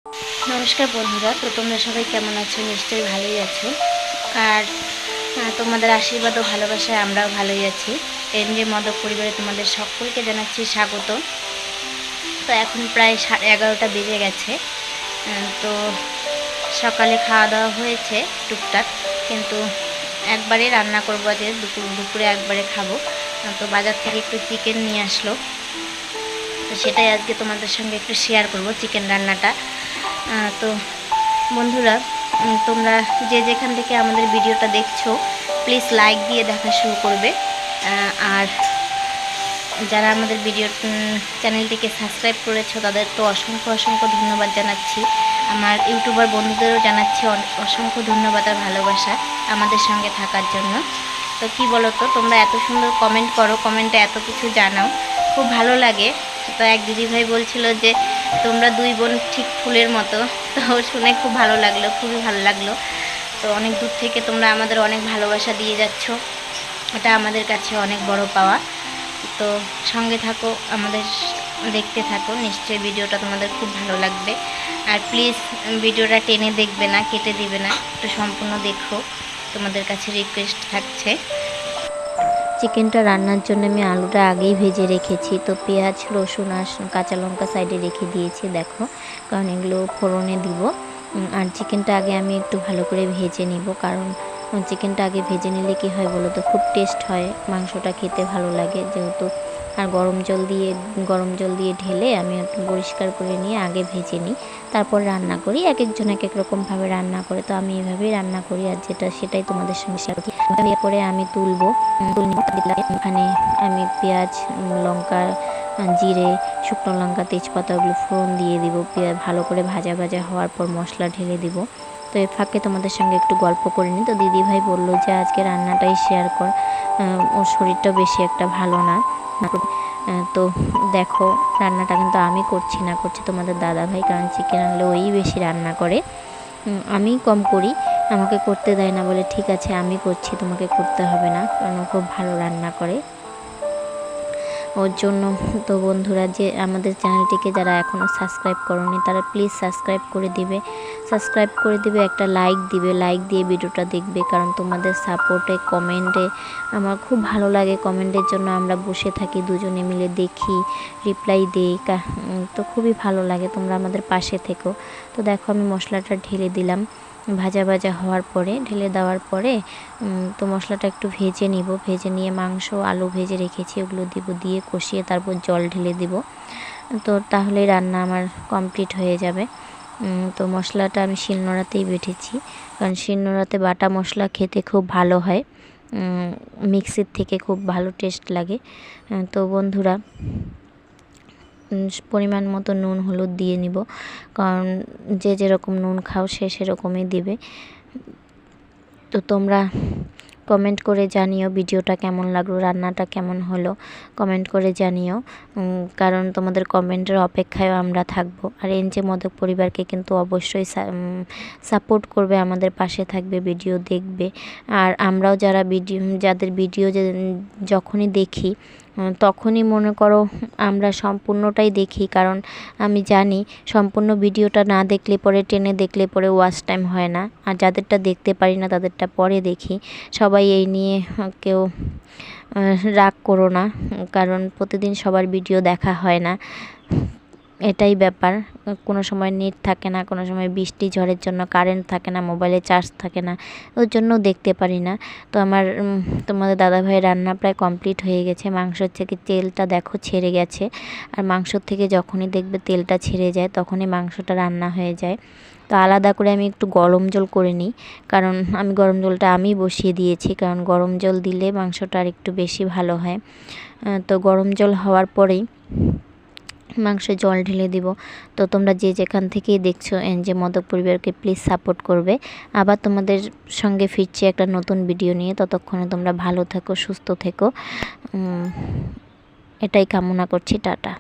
নমস্কার বন্ধুরা, তো তোমরা সবাই কেমন আছো? নিশ্চয়ই ভালোই আছো। আর তোমাদের আশীর্বাদ ও ভালোবাসায় আমরাও ভালোই আছি। এনজে মদক পরিবারে তোমাদের সকলকে জানাচ্ছি স্বাগত। তো এখন প্রায় 11:30 বেজে গেছে। তো সকালে খাওয়া দাওয়া হয়েছে টুকটাক, কিন্তু একবারে রান্না করবো আজকে, দুপুরে একবারে খাবো। তো বাজার থেকে একটু চিকেন নিয়ে আসলো, তো সেটাই আজকে তোমাদের সঙ্গে একটু শেয়ার করব, চিকেন রান্নাটা। তো বন্ধুরা, তোমরা যে যেখান থেকে আমাদের ভিডিওটা দেখছো প্লিজ লাইক দিয়ে দেখা শুরু করবে। আর যারা আমাদের ভিডিও চ্যানেলটিকে সাবস্ক্রাইব করেছো তাদের তো অসংখ্য অসংখ্য ধন্যবাদ জানাচ্ছি। আমার ইউটিউবার বন্ধুদেরও জানাচ্ছি অসংখ্য ধন্যবাদ আর ভালোবাসা আমাদের সঙ্গে থাকার জন্য। তো কি বলো তো, তোমরা এত সুন্দর কমেন্ট করো, কমেন্টে এত কিছু জানাও, খুব ভালো লাগে। তো এক দিদিভাই বলছিল যে তোমরা দুই বোন ঠিক ফুলের মতো, তো শুনে খুব ভালো লাগলো, খুবই ভালো লাগলো। তো অনেক দূর থেকে তোমরা আমাদের অনেক ভালোবাসা দিয়ে যাচ্ছ, এটা আমাদের কাছে অনেক বড় পাওয়া। তো সঙ্গে থাকো, আমাদের দেখতে থাকো, নিশ্চয়ই ভিডিওটা তোমাদের খুব ভালো লাগবে। আর প্লিজ ভিডিওটা টেনে দেখবে না, কেটে দিবে না, একটু সম্পূর্ণ দেখো, তোমাদের কাছে রিকোয়েস্ট থাকছে। চিকেনটা রান্নার জন্য আমি আলুটা আগেই ভেজে রেখেছি। তো পেঁয়াজ, রসুন আর কাঁচা লঙ্কা সাইডে রেখে দিয়েছি, দেখো, কারণ এগুলো ফোড়নে দিব। আর চিকেনটা আগে আমি একটু ভালো করে ভেজে নিব, কারণ চিকেনটা আগে ভেজে নিলে কি হয় বলো তো, খুব টেস্ট হয়, মাংসটা খেতে ভালো লাগে যেহেতু। আর গরম জল দিয়ে ঢেলে আমি একটু পরিষ্কার করে নিয়ে আগে ভেজে নিই, তারপর রান্না করি। এক একজন এক এক রকমভাবে রান্না করে, তো আমি এভাবেই রান্না করি, আর সেটাই তোমাদের সঙ্গে শেয়ার করি। এরপরে আমি এখানে আমি পেঁয়াজ, লঙ্কা, জিরে, শুকনো লঙ্কা, তেজপাতা ওগুলো ফোড়ন দিয়ে দিব। ভালো করে ভাজা হওয়ার পর মশলা ঢেলে দিব। তো এর ফাঁকে তোমাদের সঙ্গে একটু গল্প করে নিই। তো দিদিভাই বললো যে আজকে রান্নাটাই শেয়ার কর, ওর শরীরটা বেশি একটা ভালো না। তো দেখো, রান্নাটা কিন্তু আমি করছি না, করছি তোমাদের দাদাভাই, কারণ চিকেন আনলে ওই বেশি রান্না করে, আমি কম করি, আমাকে করতে দেয় না, বলে ঠিক আছে আমি করছি, তোমাকে করতে হবে না, কারণ ও খুব ভালো রান্না করে, ওর জন্য। তো বন্ধুরা, যে আমাদের চ্যানেলটিকে যারা এখনও সাবস্ক্রাইব করোনি তারা প্লিজ সাবস্ক্রাইব করে দিবে, একটা লাইক দিবে, লাইক দিয়ে ভিডিওটা দেখবে, কারণ তোমাদের সাপোর্টে, কমেন্টে আমার খুব ভালো লাগে। কমেন্টের জন্য আমরা বসে থাকি, দুজনে মিলে দেখি, রিপ্লাই দিই, তো খুবই ভালো লাগে, তোমরা আমাদের পাশে থেকো। তো দেখো, আমি মশলাটা ঢেলে দিলাম, ভাজা হওয়ার পরে, ঢেলে দেওয়ার পরে তো মশলাটা একটু ভেজে নিব, ভেজে নিয়ে মাংস, আলু ভেজে রেখেছি ওগুলো দিব, দিয়ে কষিয়ে তারপর জল ঢেলে দিব। তো তাহলে রান্না আমার কমপ্লিট হয়ে যাবে। তো মশলাটা আমি শিলনোড়াতেই বেটেছি, কারণ শিলনোড়াতে বাটা মশলা খেতে খুব ভালো হয়, মিক্সির থেকে খুব ভালো টেস্ট লাগে। তো বন্ধুরা, পরিমাণ মতো নুন হলুদ দিয়ে নিব, কারণ যে যেরকম নুন খাও সে সেরকমই দিবে। তো তোমরা কমেন্ট করে জানিও ভিডিওটা কেমন লাগলো, রান্নাটা কেমন হলো, কমেন্ট করে জানিও, কারণ তোমাদের কমেন্টের অপেক্ষায় আমরা থাকবো। আর এনজে মদক পরিবারকে কিন্তু অবশ্যই সাপোর্ট করবে, আমাদের পাশে থাকবে, ভিডিও দেখবে। আর আমরাও যাদের ভিডিও যখনই দেখি তখনই মনে করো আমরা সম্পূর্ণটাই দেখি, কারণ আমি জানি সম্পূর্ণ ভিডিওটা না দেখলে পরে, টেনে দেখলে পরে ওয়াচ টাইম হয় না, আর যাদেরটা দেখতে পারি না তাদেরটা পরে দেখি। সবাই এই নিয়ে কেউ রাগ করো না, কারণ প্রতিদিন সবার ভিডিও দেখা হয় না, এটাই ব্যাপার। কোনো সময় নেট থাকে না, কোনো সময় বৃষ্টি ঝড়ের জন্য কারেন্ট থাকে না, মোবাইলে চার্জ থাকে না, ওর জন্য দেখতে পারি না। তো আমার তোমাদের দাদাভাই রান্না প্রায় কমপ্লিট হয়ে গেছে। মাংসর থেকে তেলটা দেখো ছেড়ে গেছে, আর মাংসর থেকে যখনই দেখবে তেলটা ছেড়ে যায় তখনই মাংসটা রান্না হয়ে যায়। তো আলাদা করে আমি একটু গরম জল করে নিই, কারণ আমি গরম জলটা আমি বসিয়ে দিয়েছি, কারণ গরম জল দিলে মাংসটা আর একটু বেশি ভালো হয়। তো গরম জল হওয়ার পরেই মাংসে জল ঢেলে দিব। তো তোমরা যে যেখান থেকেই দেখছো এনজে মদক পরিবারকে প্লিজ সাপোর্ট করবে। আবার তোমাদের সঙ্গে ফিরছি একটা নতুন ভিডিও নিয়ে, ততক্ষণে তোমরা ভালো থেকো, সুস্থ থেকো, এটাই কামনা করছি। টাটা।